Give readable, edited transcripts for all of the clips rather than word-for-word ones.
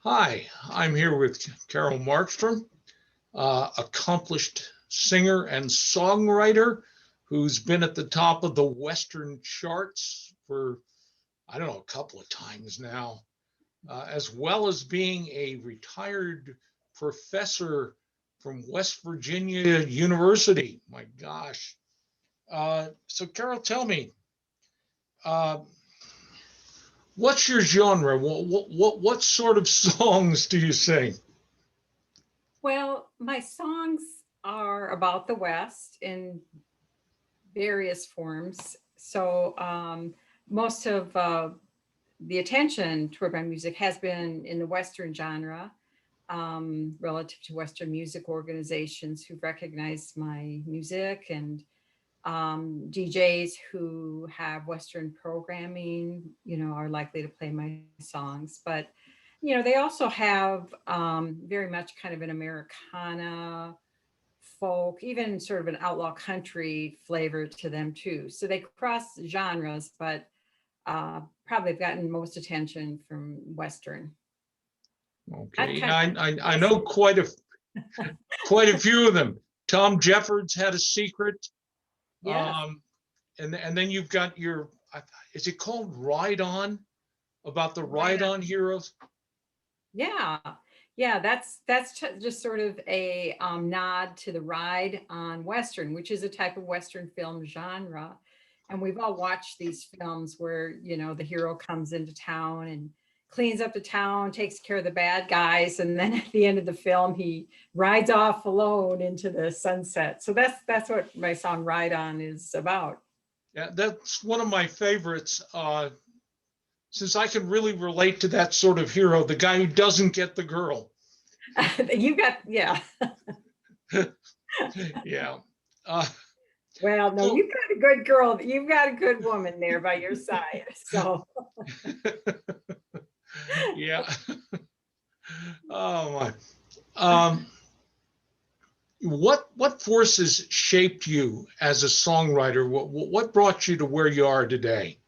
Hi, I'm here with Carol Markstrom, accomplished singer and songwriter who's been at the top of the Western charts for, I don't know, a couple of times now, as well as being a retired professor from West Virginia University. My gosh. So, Carol, tell me, uh, what's your genre? What sort of songs do you sing? Well, my songs are about the West in various forms. So most of the attention toward my music has been in the Western genre, relative to Western music organizations who recognize my music and DJs who have Western programming, are likely to play my songs. But they also have very much kind of an Americana, folk, even sort of an outlaw country flavor to them too. So they cross genres, but probably have gotten most attention from Western. That Okay, kind yeah, of I makes know quite a few of them. Tom Jeffords had a secret, yes, um, and then you've got your, is it called Ride On? About the right. Ride On heroes? Yeah, yeah, that's just sort of a nod to the ride on Western, which is a type of Western film genre. And we've all watched these films where, the hero comes into town and cleans up the town, takes care of the bad guys, and then at the end of the film, he rides off alone into the sunset. So that's what my song "Ride On" is about. Yeah, that's one of my favorites. Since I can really relate to that sort of hero, the guy who doesn't get the girl. You got, yeah. Yeah. Uh, Well, no, so you've got a good girl. You've got a good woman there by your side. So, yeah. Oh my. Um, what forces shaped you as a songwriter? What brought you to where you are today?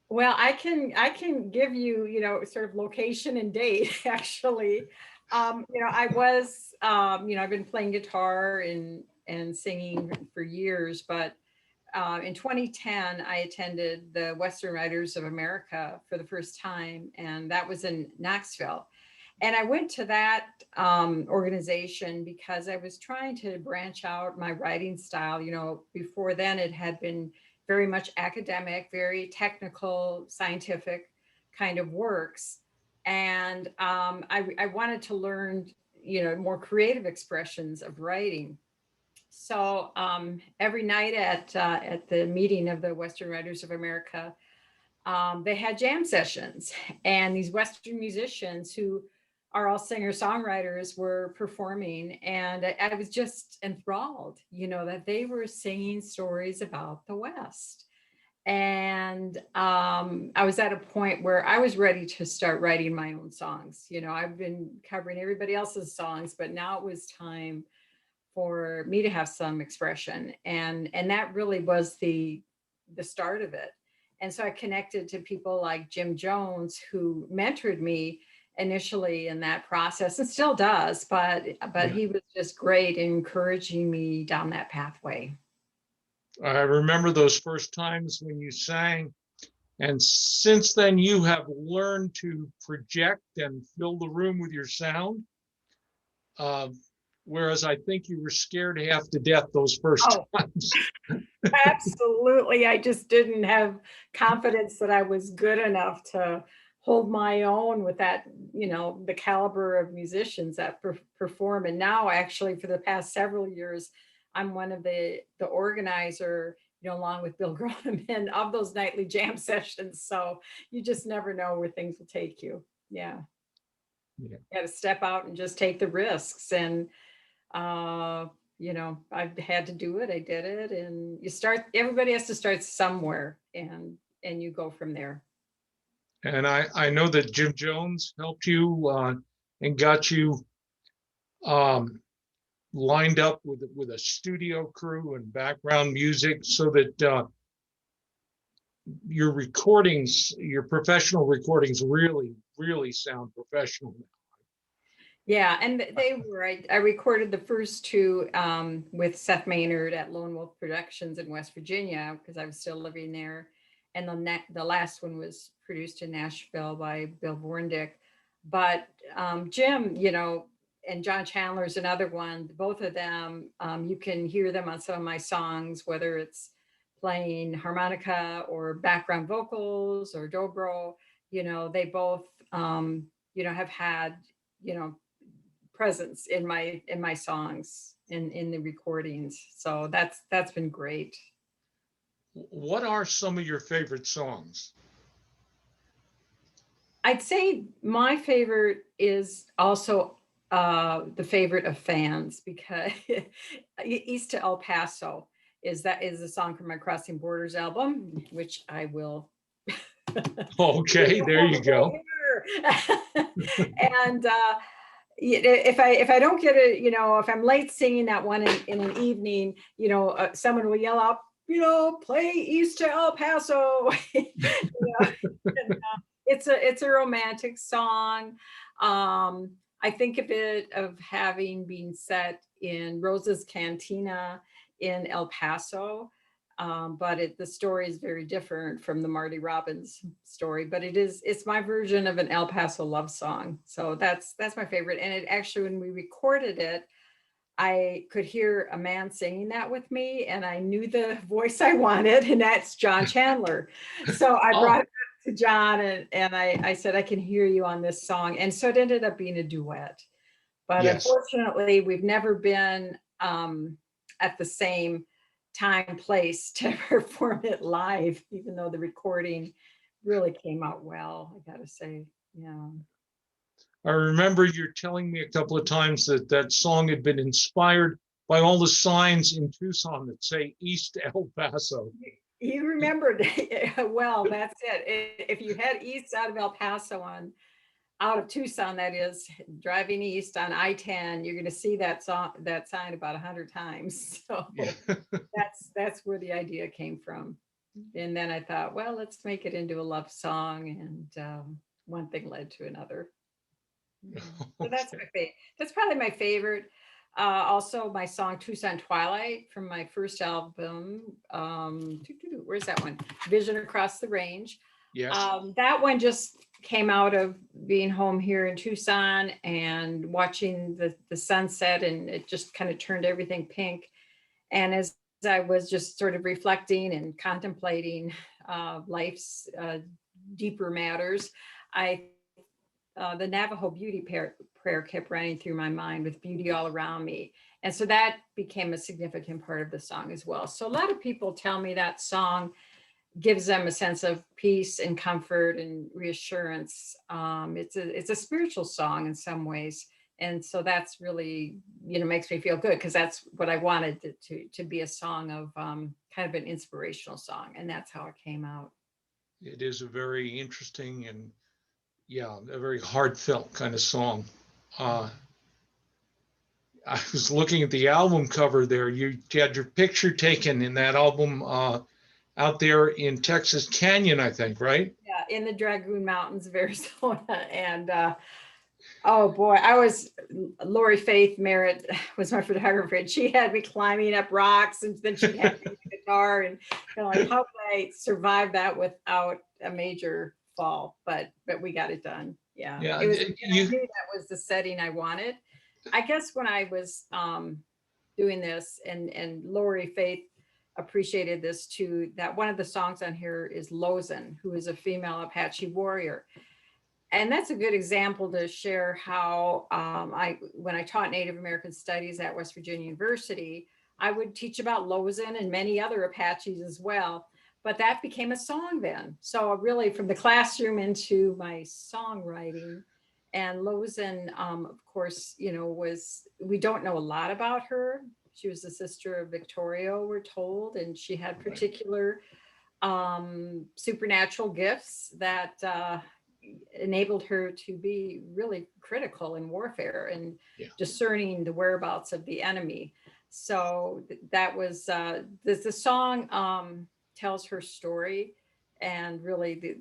well, I can give you, sort of location and date actually. I was I've been playing guitar and singing for years, but in 2010, I attended the Western Writers of America for the first time, and that was in Knoxville. And I went to that organization because I was trying to branch out my writing style. Before then, it had been very much academic, very technical, scientific kind of works. And I wanted to learn, more creative expressions of writing. So every night at the meeting of the Western Writers of America, they had jam sessions, and these Western musicians who are all singer songwriters were performing, and I was just enthralled, that they were singing stories about the West. And I was at a point where I was ready to start writing my own songs. I've been covering everybody else's songs, but now it was time for me to have some expression, and that really was the start of it. And so I connected to people like Jim Jones, who mentored me initially in that process and still does, but Yeah. he was just great in encouraging me down that pathway. I remember those first times when you sang, and since then you have learned to project and fill the room with your sound. Uh, Whereas I think you were scared half to death those first Oh, times. absolutely. I just didn't have confidence that I was good enough to hold my own with that, the caliber of musicians that perform. And now, actually, for the past several years, I'm one of the organizer, along with Bill Groneman, of those nightly jam sessions. So you just never know where things will take you. Yeah, Yeah. you got to step out and just take the risks. And uh, I've had to do it. I did it, and everybody has to start somewhere, and you go from there. And I know that Jim Jones helped you and got you um, lined up with a studio crew and background music so that your recordings, your professional recordings really, really sound professional. Yeah, and they were, I recorded the first two with Seth Maynard at Lone Wolf Productions in West Virginia because I was still living there. And the last one was produced in Nashville by Bill Vorndick. But Jim, and John Chandler's another one, both of them, you can hear them on some of my songs, whether it's playing harmonica or background vocals or dobro, they both, have had, presence in my songs in the recordings. So that's been great. What are some of your favorite songs? I'd say my favorite is also the favorite of fans because East to El Paso is a song from my Crossing Borders album, which I will. Okay, there you go. And if I don't get it, if I'm late singing that one in an evening, someone will yell out, play East to El Paso. And, it's a romantic song. I think of it of having been set in Rosa's Cantina in El Paso. But the story is very different from the Marty Robbins story, but it's my version of an El Paso love song. So that's my favorite. And it actually, when we recorded it, I could hear a man singing that with me, and I knew the voice I wanted, and that's John Chandler. So I brought it to John, and I said, I can hear you on this song. And so it ended up being a duet. But Yes. Unfortunately, we've never been at the same time, place to perform it live, even though the recording really came out well, I gotta say. Yeah. I remember you're telling me a couple of times that song had been inspired by all the signs in Tucson that say East El Paso. You remembered. Well, that's it. If you head east out of El Paso out of Tucson, that is, driving east on I-10, you're going to see that sign about 100 times. So Yeah. that's where the idea came from. And then I thought, well, let's make it into a love song, and one thing led to another. So that's my favorite. That's probably my favorite. Also, my song "Tucson Twilight" from my first album. Where's that one? "Vision Across the Range." Yes. That one just came out of being home here in Tucson and watching the sunset, and it just kind of turned everything pink. And as I was just sort of reflecting and contemplating life's deeper matters, the Navajo beauty prayer kept running through my mind, with beauty all around me. And so that became a significant part of the song as well. So a lot of people tell me that song gives them a sense of peace and comfort and reassurance. It's a spiritual song in some ways. And so that's really, makes me feel good, because that's what I wanted to be, a song of kind of an inspirational song. And that's how it came out. It is a very interesting and, yeah, a very heartfelt kind of song. I was looking at the album cover there. You had your picture taken in that album out there in Texas Canyon, I think, right? Yeah, in the Dragoon Mountains of Arizona. And oh boy, Lori Faith Merritt was my photographer, and she had me climbing up rocks, and then she had me the guitar, and like, how could I survive that without a major fall? But we got it done. Yeah. Yeah. It was, I knew that was the setting I wanted. I guess when I was doing this, and Lori Faith appreciated this too, that one of the songs on here is Lozen, who is a female Apache warrior. And that's a good example to share how when I taught Native American Studies at West Virginia University, I would teach about Lozen and many other Apaches as well. But that became a song then. So really, from the classroom into my songwriting. And Lozen, of course, we don't know a lot about her. She was the sister of Victoria, we're told, and she had particular supernatural gifts that enabled her to be really critical in warfare and discerning the whereabouts of the enemy. So that was the song tells her story, and really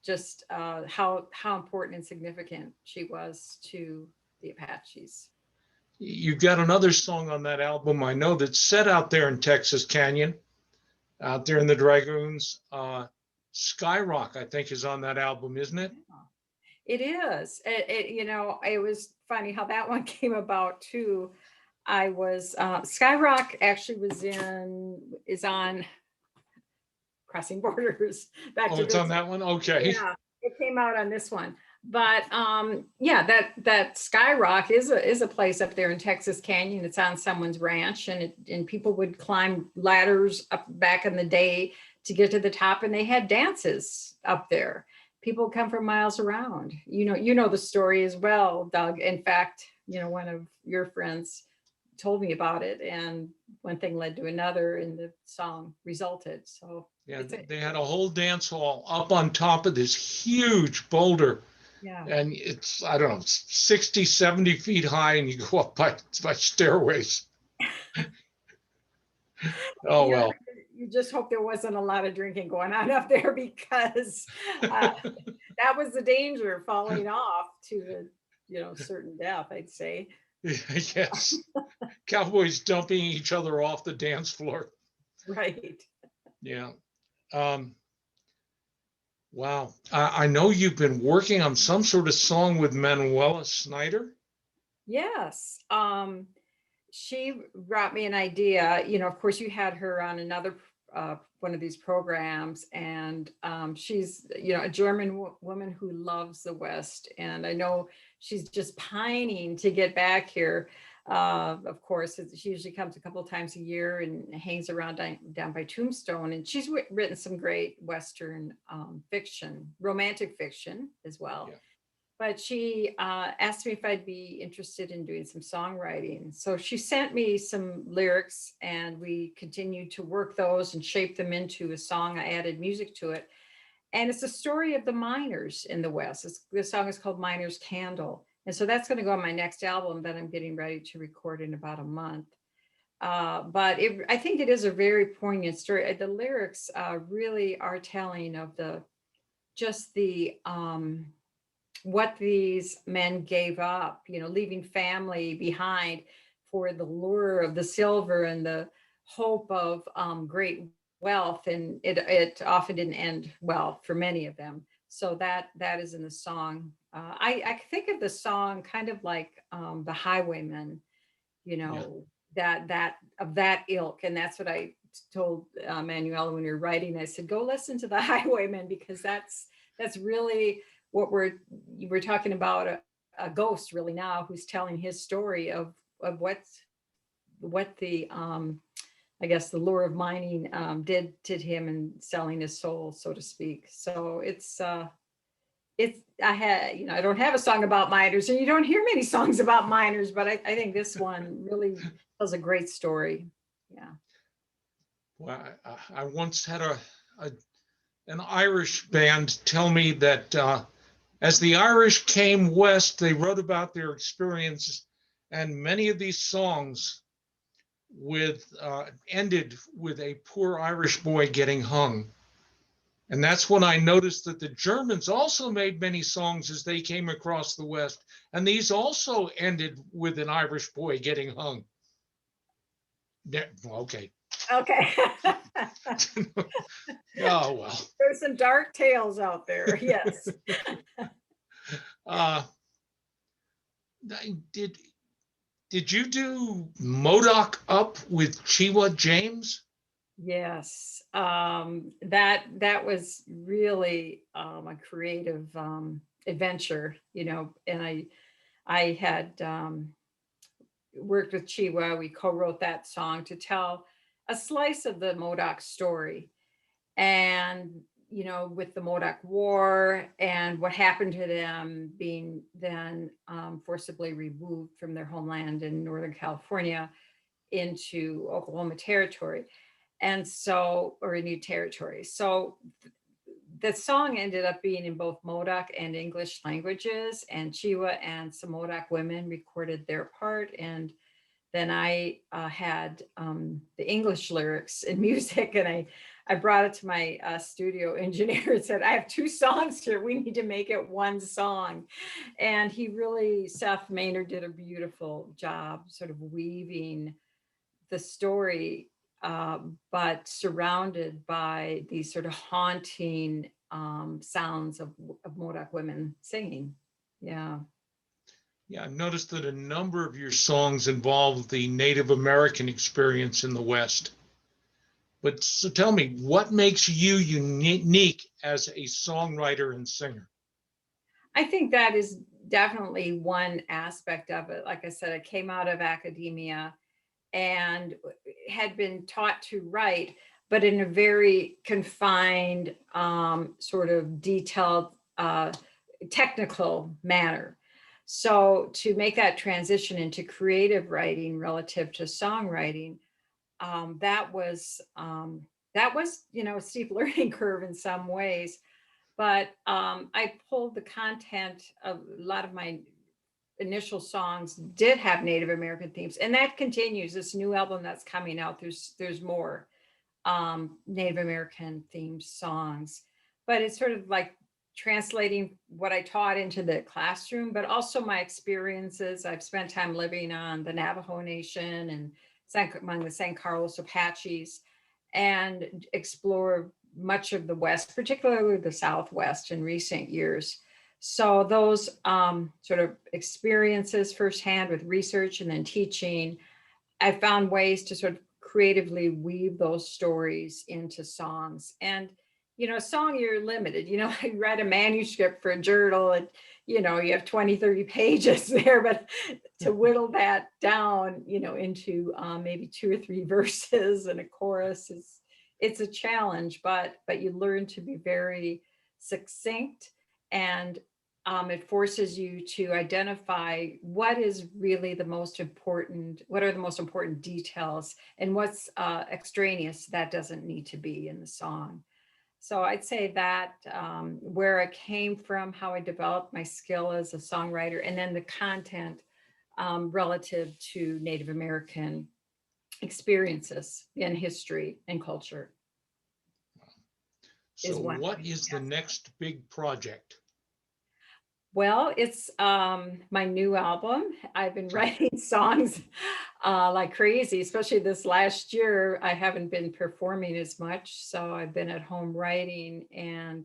just how important and significant she was to the Apaches. You got another song on that album I know that's set out there in Texas Canyon, out there in the Dragoons. Skyrock, I think, is on that album, isn't it? It is. It was funny how that one came about too. I was Skyrock actually is on Crossing Borders. Back Oh, to it's on this. that one? Okay. Yeah, it came out on this one. But yeah, that Skyrock is a place up there in Texas Canyon. It's on someone's ranch, and people would climb ladders up back in the day to get to the top, and they had dances up there. People come from miles around. You know the story as well, Doug. In fact, one of your friends told me about it, and one thing led to another, and the song resulted. So Yeah, they had a whole dance hall up on top of this huge boulder. yeah. And it's, I don't know, 60, 70 feet high, and you go up by stairways. Oh, Yeah, well. you just hope there wasn't a lot of drinking going on up there, because that was the danger, falling off to certain death, I'd say. Yes. Cowboys dumping each other off the dance floor. Right. Yeah. Um, wow. I know you've been working on some sort of song with Manuela Snyder. Yes. She brought me an idea. Of course, you had her on another one of these programs, and she's a German woman who loves the West, and I know she's just pining to get back here. Of course, she usually comes a couple of times a year and hangs around down by Tombstone, and she's written some great Western fiction, romantic fiction as well. Yeah. But she asked me if I'd be interested in doing some songwriting. So she sent me some lyrics, and we continued to work those and shape them into a song. I added music to it. And it's a story of the miners in the West. The song is called Miner's Candle. And so that's going to go on my next album that I'm getting ready to record in about a month. But I think it is a very poignant story. The lyrics really are telling of the what these men gave up, leaving family behind for the lure of the silver and the hope of great wealth. And it often didn't end well for many of them. So that is in the song. I think of the song kind of like the Highwaymen, Yeah. that of that ilk. And that's what I told Manuela when you're writing. I said, go listen to the Highwaymen, because that's really what we're talking about, a ghost really now, who's telling his story of what the I guess the lure of mining did to him, and selling his soul, so to speak. So it's I don't have a song about miners, and you don't hear many songs about miners, but I think this one really tells a great story. Yeah. Well, I once had an Irish band tell me that as the Irish came west, they wrote about their experiences, and many of these songs ended with a poor Irish boy getting hung. And that's when I noticed that the Germans also made many songs as they came across the West, and these also ended with an Irish boy getting hung. Yeah, okay. Okay. Oh, well. There's some dark tales out there. Yes. Did you do Modok Up with Chiwa James? Yes. That was really a creative adventure, and I had worked with Chiwa. We co-wrote that song to tell a slice of the Modok story, and with the Modok War and what happened to them being then forcibly removed from their homeland in Northern California into Oklahoma Territory, and so, or a new territory. So the song ended up being in both Modoc and English languages, and Chiwa and some Modoc women recorded their part, and then I had the English lyrics and music, and I brought it to my studio engineer and said, I have 2 songs here. We need to make it one song. And he really, Seth Maynard did a beautiful job sort of weaving the story, but surrounded by these sort of haunting sounds of Modoc women singing. Yeah. Yeah, I've noticed that a number of your songs involve the Native American experience in the West. But so tell me, what makes you unique as a songwriter and singer? I think that is definitely one aspect of it. Like I said, I came out of academia and had been taught to write, but in a very confined, sort of detailed, technical manner. So to make that transition into creative writing relative to songwriting, um, that was um, that was, a steep learning curve in some ways. But I pulled the content of a lot of my initial songs did have Native American themes, and that continues. This new album that's coming out, there's more Native American themed songs, but it's sort of like translating what I taught into the classroom, but also my experiences. I've spent time living on the Navajo Nation and among the San Carlos Apaches, and explore much of the West, particularly the Southwest in recent years. So those sort of experiences firsthand with research and then teaching, I found ways to sort of creatively weave those stories into songs. And, song, you're limited. I read a manuscript for a journal, and, you have 20, 30 pages there, but to whittle that down, into maybe 2 or 3 verses and a chorus it's a challenge, but you learn to be very succinct, and it forces you to identify what is really the most important, what are the most important details, and what's extraneous that doesn't need to be in the song. So I'd say that where I came from, how I developed my skill as a songwriter, and then the content relative to Native American experiences in history and culture So is one. what is the next big project? Well, it's my new album. I've been writing songs like crazy, especially this last year. I haven't been performing as much, so I've been at home writing, and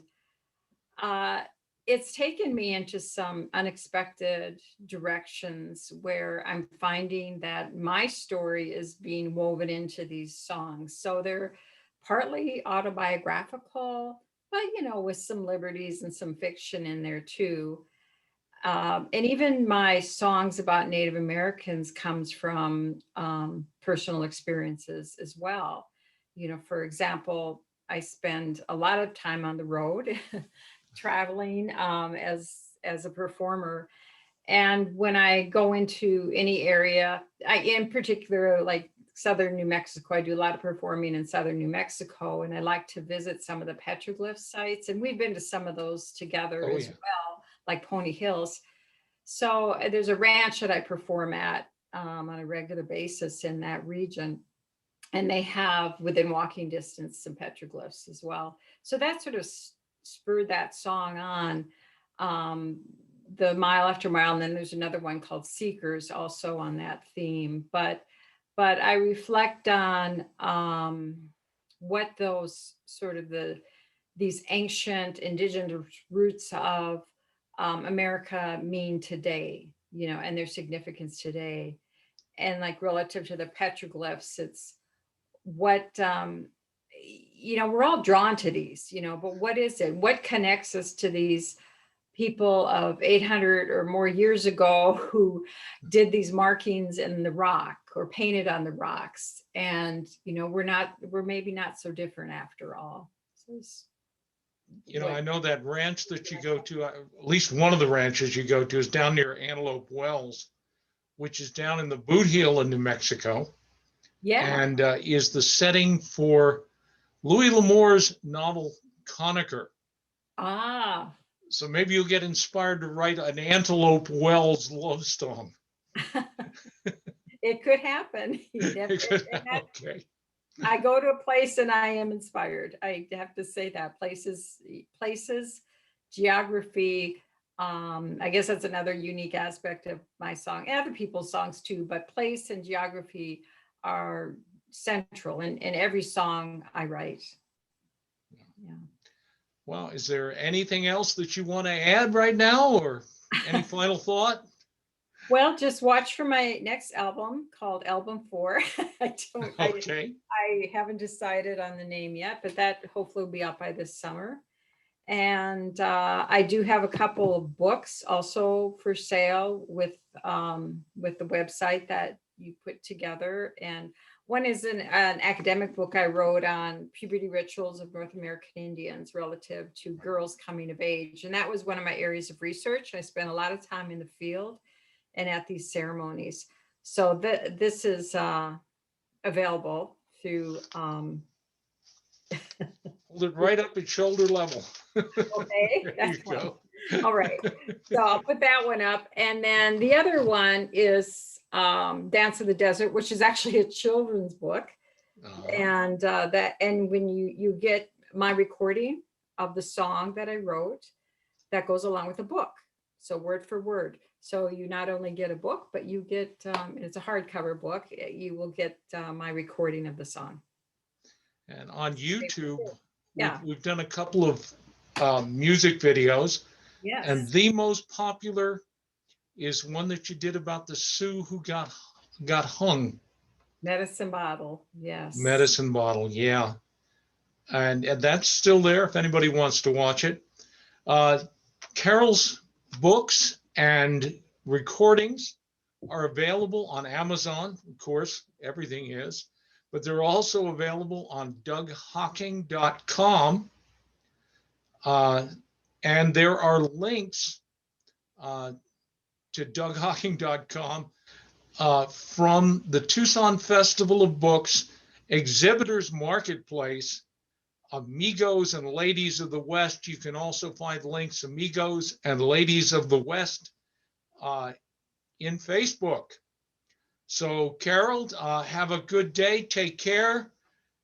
uh, it's taken me into some unexpected directions where I'm finding that my story is being woven into these songs. So they're partly autobiographical, but with some liberties and some fiction in there too. And even my songs about Native Americans comes from personal experiences as well. For example, I spend a lot of time on the road, traveling as a performer. And when I go into any area, in particular, like southern New Mexico, I do a lot of performing in southern New Mexico, and I like to visit some of the petroglyph sites. And we've been to some of those together Oh, as yeah. well, like Pony Hills. So there's a ranch that I perform at on a regular basis in that region. And they have within walking distance some petroglyphs as well. So that sort of spurred that song on, um, the Mile After Mile. And then there's another one called Seekers also on that theme. But I reflect on what those sort of these ancient indigenous roots of America mean today, and their significance today. And like relative to the petroglyphs, it's what, we're all drawn to these, but what is it? What connects us to these people of 800 or more years ago who did these markings in the rock or painted on the rocks? And, we're maybe not so different after all. So I know that ranch that you go to, at least one of the ranches you go to is down near Antelope Wells, which is down in the boot heel of New Mexico, yeah. and is the setting for Louis L'Amour's novel Conacher. Ah. So maybe you'll get inspired to write an Antelope Wells love song. It could happen. Okay. I go to a place and I am inspired. I have to say that places, geography. I guess that's another unique aspect of my song and other people's songs too, but place and geography are central in every song I write. Yeah. Well, is there anything else that you want to add right now, or any final thought? Well, just watch for my next album called Album 4. Okay. I haven't decided on the name yet, but that hopefully will be out by this summer. And I do have a couple of books also for sale with the website that you put together. And one is an academic book I wrote on puberty rituals of North American Indians relative to girls coming of age. And that was one of my areas of research. I spent a lot of time in the field and at these ceremonies. So this is available through. Hold it right up at shoulder level. Okay, There that's you one. go. All right. So I'll put that one up. And then the other one is Dance of the Desert, which is actually a children's book. And and when you get my recording of the song that I wrote, that goes along with the book. So word for word. So you not only get a book, but you get, it's a hardcover book. You will get my recording of the song. And on YouTube, Yeah. we've done a couple of music videos, and Yes. the most popular is one that you did about the Sioux who got hung. Medicine bottle. Yes. Medicine bottle, yeah. And that's still there if anybody wants to watch it. Carol's books and recordings are available on Amazon. Of course, everything is, but they're also available on DougHawking.com. And there are links to DougHawking.com from the Tucson Festival of Books, Exhibitors Marketplace, Amigos and Ladies of the West. You can also find links, Amigos and Ladies of the West, in Facebook. So, Carol, have a good day. Take care,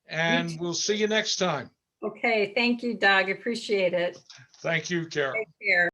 and we'll see you next time. Okay. Thank you, Doug. Appreciate it. Thank you, Carol. Take care.